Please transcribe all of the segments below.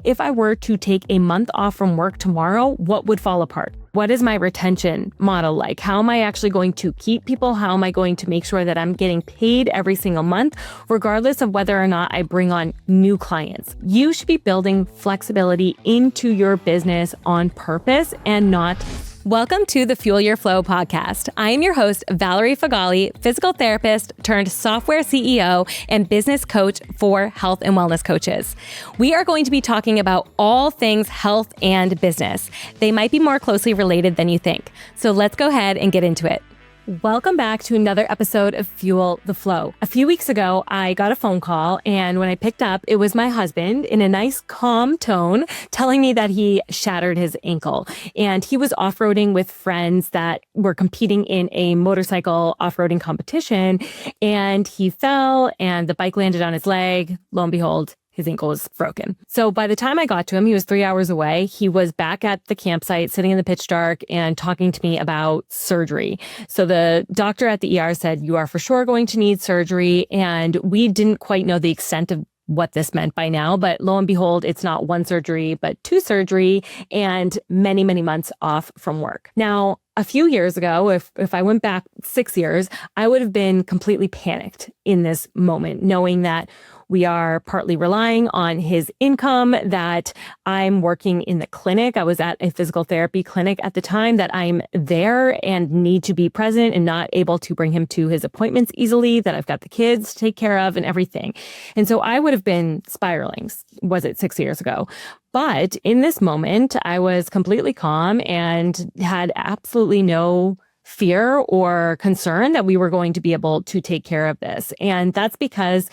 if I were to take a month off from work tomorrow, what would fall apart? What is my retention model like? How am I actually going to keep people? How am I going to make sure that I'm getting paid every single month, regardless of whether or not I bring on new clients? You should be building flexibility into your business on purpose and not. Welcome to the Fuel Your Flow podcast. I am your host, Valerie Feghali, physical therapist turned software CEO and business coach for health and wellness coaches. We are going to be talking about all things health and business. They might be more closely related than you think. So let's go ahead and get into it. Welcome back to another episode of Fuel the Flow. A few weeks ago, I got a phone call, and when I picked up, it was my husband in a nice, calm tone telling me that he shattered his ankle. And he was off-roading with friends that were competing in a motorcycle off-roading competition, and he fell, and the bike landed on his leg. Lo and behold, his ankle was broken. So by the time I got to him, he was 3 hours away. He was back at the campsite, sitting in the pitch dark and talking to me about surgery. So the doctor at the ER said, "You are for sure going to need surgery." And we didn't quite know the extent of what this meant by now, but lo and behold, it's not one surgery, but two surgery and many, many months off from work. Now, a few years ago, if I went back 6 years, I would have been completely panicked in this moment, knowing that we are partly relying on his income, that I'm working in the clinic. I was at a physical therapy clinic at the time, that I'm there and need to be present and not able to bring him to his appointments easily, that I've got the kids to take care of and everything. And so I would have been spiraling, was it 6 years ago? But in this moment, I was completely calm and had absolutely no fear or concern that we were going to be able to take care of this. And that's because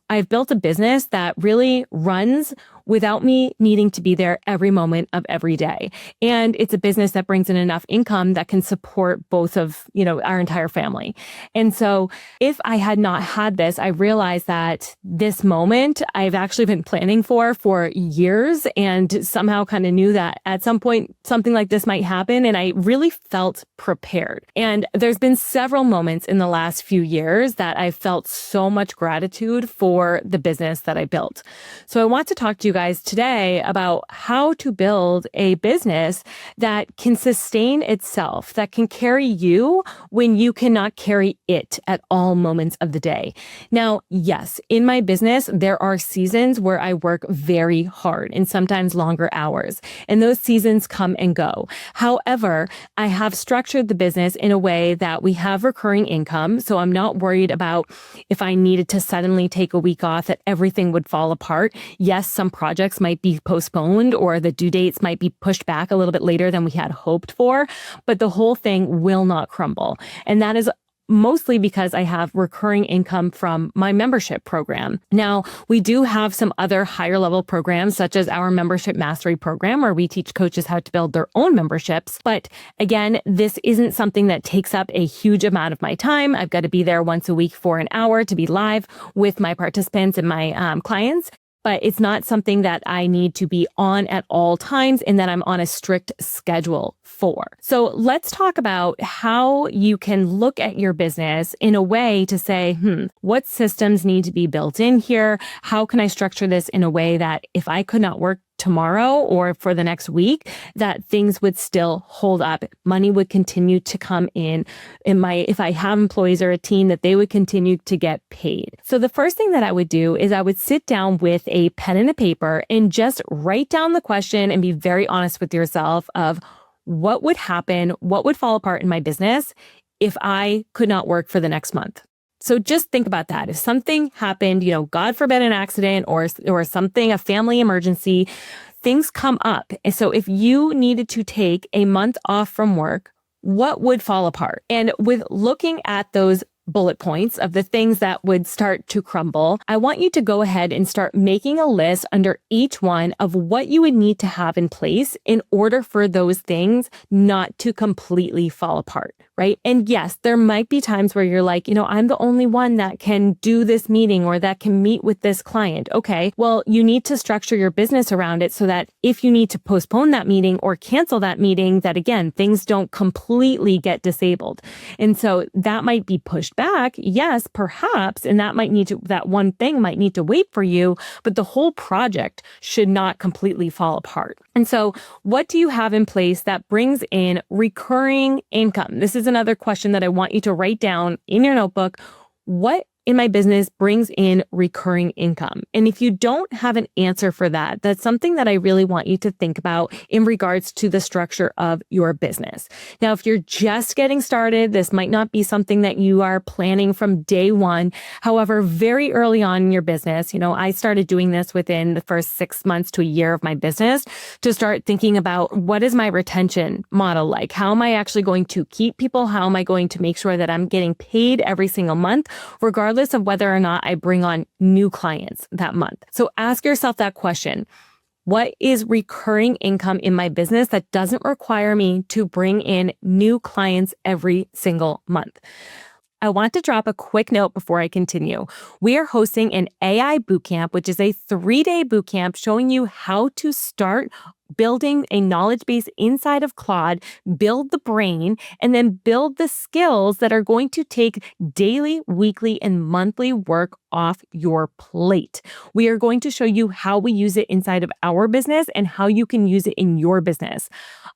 I've built a business that really runs without me needing to be there every moment of every day. And it's a business that brings in enough income that can support both of, our entire family. And so if I had not had this, I realized that this moment I've actually been planning for years, and somehow kind of knew that at some point something like this might happen. And I really felt prepared. And there's been several moments in the last few years that I felt so much gratitude for the business that I built. So I want to talk to you guys today about how to build a business that can sustain itself, that can carry you when you cannot carry it at all moments of the day. Now, yes, in my business, there are seasons where I work very hard and sometimes longer hours, and those seasons come and go. However, I have structured the business in a way that we have recurring income, so I'm not worried about if I needed to suddenly take a week off that everything would fall apart. Yes, some projects might be postponed or the due dates might be pushed back a little bit later than we had hoped for, but the whole thing will not crumble. And that is mostly because I have recurring income from my membership program. Now, we do have some other higher level programs, such as our membership mastery program, where we teach coaches how to build their own memberships. But again, this isn't something that takes up a huge amount of my time. I've got to be there once a week for an hour to be live with my participants and my clients. But it's not something that I need to be on at all times and that I'm on a strict schedule for. So let's talk about how you can look at your business in a way to say, what systems need to be built in here? How can I structure this in a way that if I could not work tomorrow or for the next week, that things would still hold up. Money would continue to come in. If I have employees or a team, that they would continue to get paid. So the first thing that I would do is I would sit down with a pen and a paper and just write down the question and be very honest with yourself of what would happen, what would fall apart in my business if I could not work for the next month. So just think about that. If something happened, God forbid an accident or something, a family emergency, things come up. And so if you needed to take a month off from work, what would fall apart? And with looking at those bullet points of the things that would start to crumble, I want you to go ahead and start making a list under each one of what you would need to have in place in order for those things not to completely fall apart, right? And yes, there might be times where you're like, I'm the only one that can do this meeting or that can meet with this client. Okay, well, you need to structure your business around it so that if you need to postpone that meeting or cancel that meeting, that again, things don't completely get disabled. And so that might be pushed back. Yes, perhaps. And that one thing might need to wait for you, but the whole project should not completely fall apart. And so what do you have in place that brings in recurring income? This is another question that I want you to write down in your notebook. What in my business brings in recurring income? And if you don't have an answer for that, that's something that I really want you to think about in regards to the structure of your business. Now, if you're just getting started, this might not be something that you are planning from day one. However, very early on in your business, I started doing this within the first 6 months to a year of my business to start thinking about what is my retention model like? How am I actually going to keep people? How am I going to make sure that I'm getting paid every single month, regardless of whether or not I bring on new clients that month? So ask yourself that question. What is recurring income in my business that doesn't require me to bring in new clients every single month? I want to drop a quick note before I continue. We are hosting an AI bootcamp, which is a 3-day bootcamp showing you how to start building a knowledge base inside of Claude, build the brain, and then build the skills that are going to take daily, weekly, and monthly work off your plate. We are going to show you how we use it inside of our business and how you can use it in your business.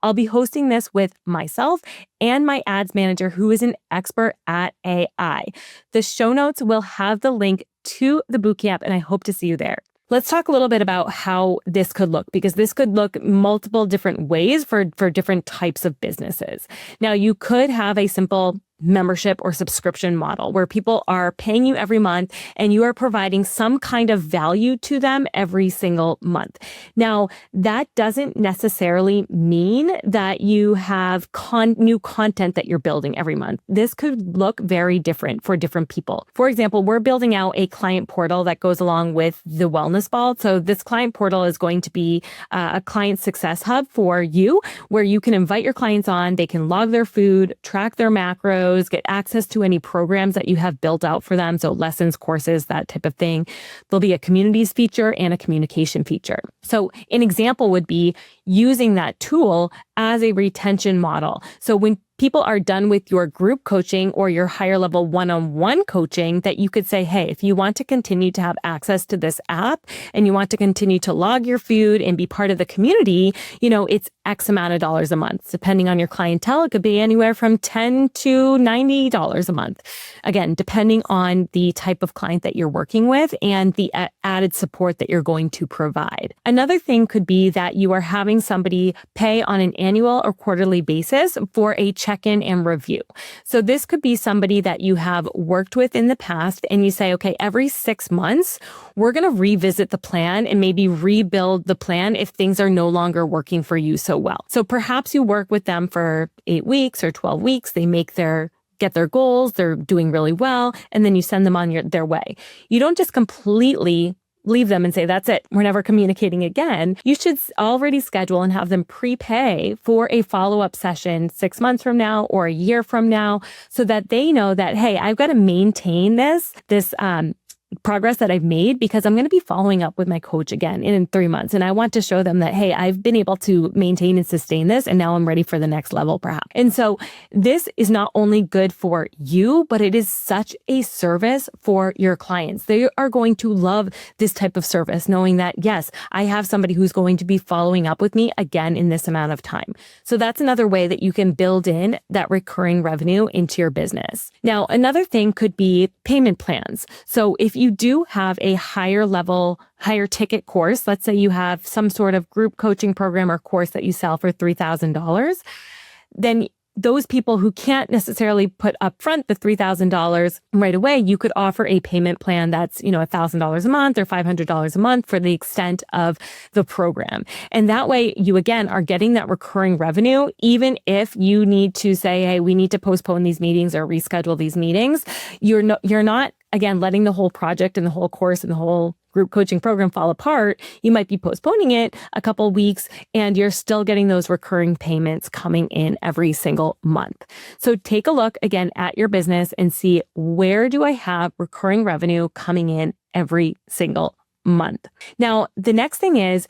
I'll be hosting this with myself and my ads manager, who is an expert at AI. The show notes will have the link to the bootcamp, and I hope to see you there. Let's talk a little bit about how this could look, because this could look multiple different ways for different types of businesses. Now, you could have a simple membership or subscription model where people are paying you every month and you are providing some kind of value to them every single month. Now, that doesn't necessarily mean that you have new content that you're building every month. This could look very different for different people. For example, we're building out a client portal that goes along with the wellness ball. So this client portal is going to be a client success hub for you, where you can invite your clients on, they can log their food, track their macros, get access to any programs that you have built out for them. So lessons, courses, that type of thing. There'll be a communities feature and a communication feature. So an example would be using that tool as a retention model. So when people are done with your group coaching or your higher level one-on-one coaching, that you could say, hey, if you want to continue to have access to this app and you want to continue to log your food and be part of the community, it's X amount of dollars a month. Depending on your clientele, it could be anywhere from $10 to $90 a month. Again, depending on the type of client that you're working with and the added support that you're going to provide. Another thing could be that you are having somebody pay on an annual or quarterly basis for a check-in and review. So this could be somebody that you have worked with in the past and you say, okay, every 6 months, we're going to revisit the plan and maybe rebuild the plan if things are no longer working for you so well. So perhaps you work with them for 8 weeks or 12 weeks. They get their goals, they're doing really well, and then you send them on their way. You don't just completely leave them and say, that's it, we're never communicating again. You should already schedule and have them prepay for a follow-up session 6 months from now or a year from now, so that they know that, hey, I've got to maintain this progress that I've made, because I'm going to be following up with my coach again in 3 months. And I want to show them that, hey, I've been able to maintain and sustain this, and now I'm ready for the next level, perhaps. And so this is not only good for you, but it is such a service for your clients. They are going to love this type of service, knowing that, yes, I have somebody who's going to be following up with me again in this amount of time. So that's another way that you can build in that recurring revenue into your business. Now, another thing could be payment plans. So if you do have a higher ticket course, let's say you have some sort of group coaching program or course that you sell for $3,000, then those people who can't necessarily put upfront the $3,000 right away, you could offer a payment plan that's, $1,000 a month or $500 a month for the extent of the program. And that way you, again, are getting that recurring revenue, even if you need to say, hey, we need to postpone these meetings or reschedule these meetings. You're not, again, letting the whole project and the whole course and the whole group coaching program fall apart, you might be postponing it a couple weeks and you're still getting those recurring payments coming in every single month. So take a look again at your business and see, where do I have recurring revenue coming in every single month? Now, the next thing is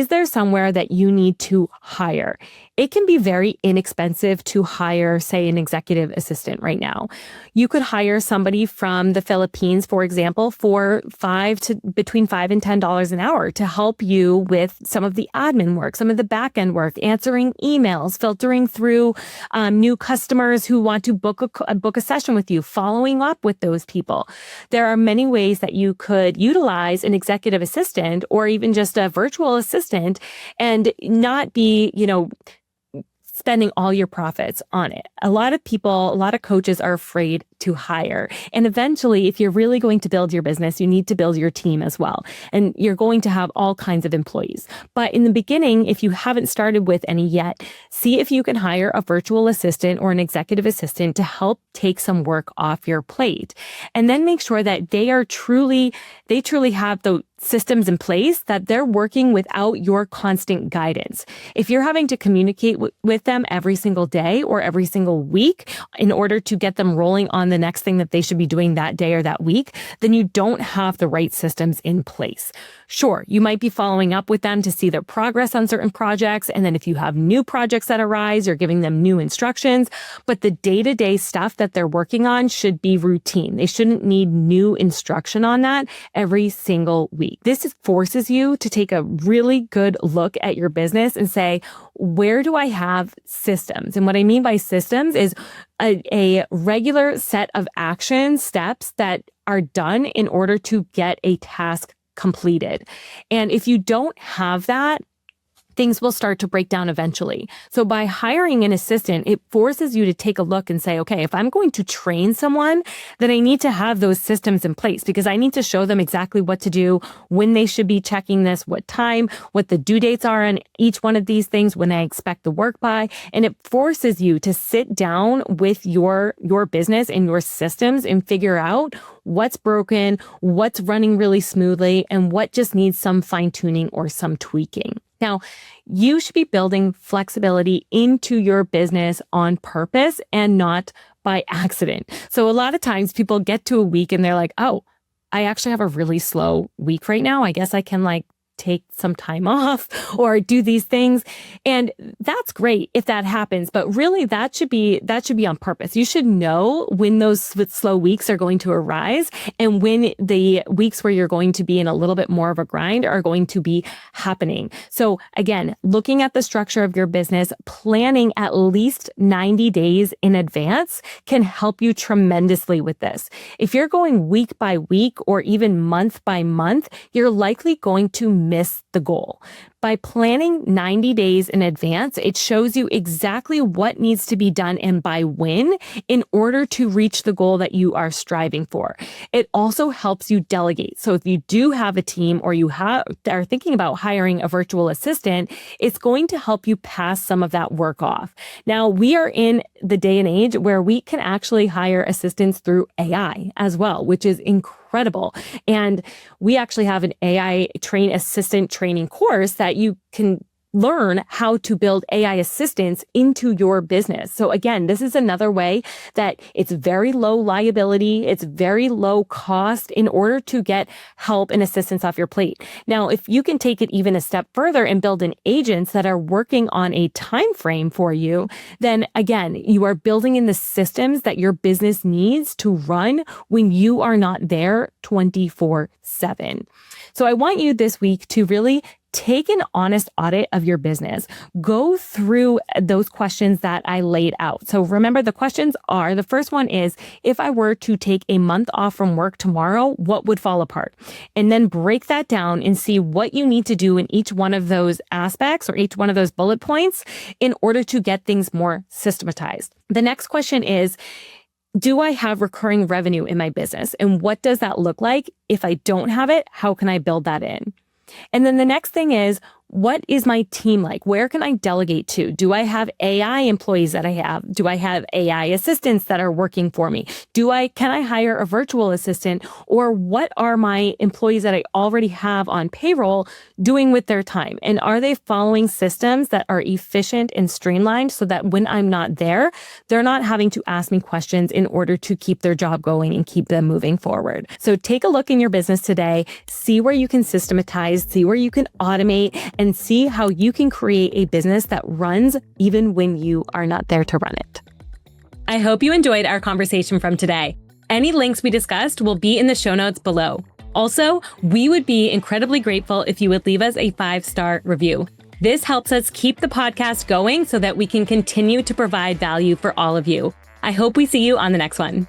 there somewhere that you need to hire? It can be very inexpensive to hire, say, an executive assistant right now. You could hire somebody from the Philippines, for example, for between $5 and $10 an hour to help you with some of the admin work, some of the back end work, answering emails, filtering through new customers who want to book a session with you, following up with those people. There are many ways that you could utilize an executive assistant or even just a virtual assistant and not be, spending all your profits on it. A lot of coaches are afraid to hire. And eventually, if you're really going to build your business, you need to build your team as well. And you're going to have all kinds of employees. But in the beginning, if you haven't started with any yet, see if you can hire a virtual assistant or an executive assistant to help take some work off your plate. And then make sure that they truly have the systems in place, that they're working without your constant guidance. If you're having to communicate with them every single day or every single week in order to get them rolling on the next thing that they should be doing that day or that week, then you don't have the right systems in place. Sure, you might be following up with them to see their progress on certain projects. And then if you have new projects that arise, you're giving them new instructions. But the day-to-day stuff that they're working on should be routine. They shouldn't need new instruction on that every single week. This forces you to take a really good look at your business and say, where do I have systems? And what I mean by systems is a regular set of action steps that are done in order to get a task completed. And if you don't have that, things will start to break down eventually. So by hiring an assistant, it forces you to take a look and say, okay, if I'm going to train someone, then I need to have those systems in place because I need to show them exactly what to do, when they should be checking this, what time, what the due dates are on each one of these things, when I expect the work by. And it forces you to sit down with your business and your systems and figure out what's broken, what's running really smoothly, and what just needs some fine tuning or some tweaking. Now, you should be building flexibility into your business on purpose and not by accident. So a lot of times people get to a week and they're like, oh, I actually have a really slow week right now. I guess I can take some time off or do these things. And that's great if that happens, but really that should be on purpose. You should know when those slow weeks are going to arise and when the weeks where you're going to be in a little bit more of a grind are going to be happening. So again, looking at the structure of your business, planning at least 90 days in advance can help you tremendously with this. If you're going week by week or even month by month, you're likely going to miss the goal. By planning 90 days in advance, it shows you exactly what needs to be done and by when in order to reach the goal that you are striving for. It also helps you delegate. So if you do have a team or you are thinking about hiring a virtual assistant, it's going to help you pass some of that work off. Now, we are in the day and age where we can actually hire assistants through AI as well, which is incredible. And we actually have an AI assistant training course that you can learn how to build AI assistants into your business. So again, this is another way that it's very low liability, it's very low cost in order to get help and assistance off your plate. Now, if you can take it even a step further and build in agents that are working on a time frame for you, then again, you are building in the systems that your business needs to run when you are not there 24/7. So I want you this week to really take an honest audit of your business. Go through those questions that I laid out. So remember, the questions are, the first one is, if I were to take a month off from work tomorrow, what would fall apart? And then break that down and see what you need to do in each one of those aspects or each one of those bullet points in order to get things more systematized. The next question is, do I have recurring revenue in my business? And what does that look like? If I don't have it, how can I build that in? And then the next thing is, What is my team like? Where can I delegate to? Do I have AI employees that I have? Do I have AI assistants that are working for me? Can I hire a virtual assistant? Or what are my employees that I already have on payroll doing with their time? And are they following systems that are efficient and streamlined so that when I'm not there, they're not having to ask me questions in order to keep their job going and keep them moving forward? So take a look in your business today, see where you can systematize, see where you can automate, and see how you can create a business that runs even when you are not there to run it. I hope you enjoyed our conversation from today. Any links we discussed will be in the show notes below. Also, we would be incredibly grateful if you would leave us a 5-star review. This helps us keep the podcast going so that we can continue to provide value for all of you. I hope we see you on the next one.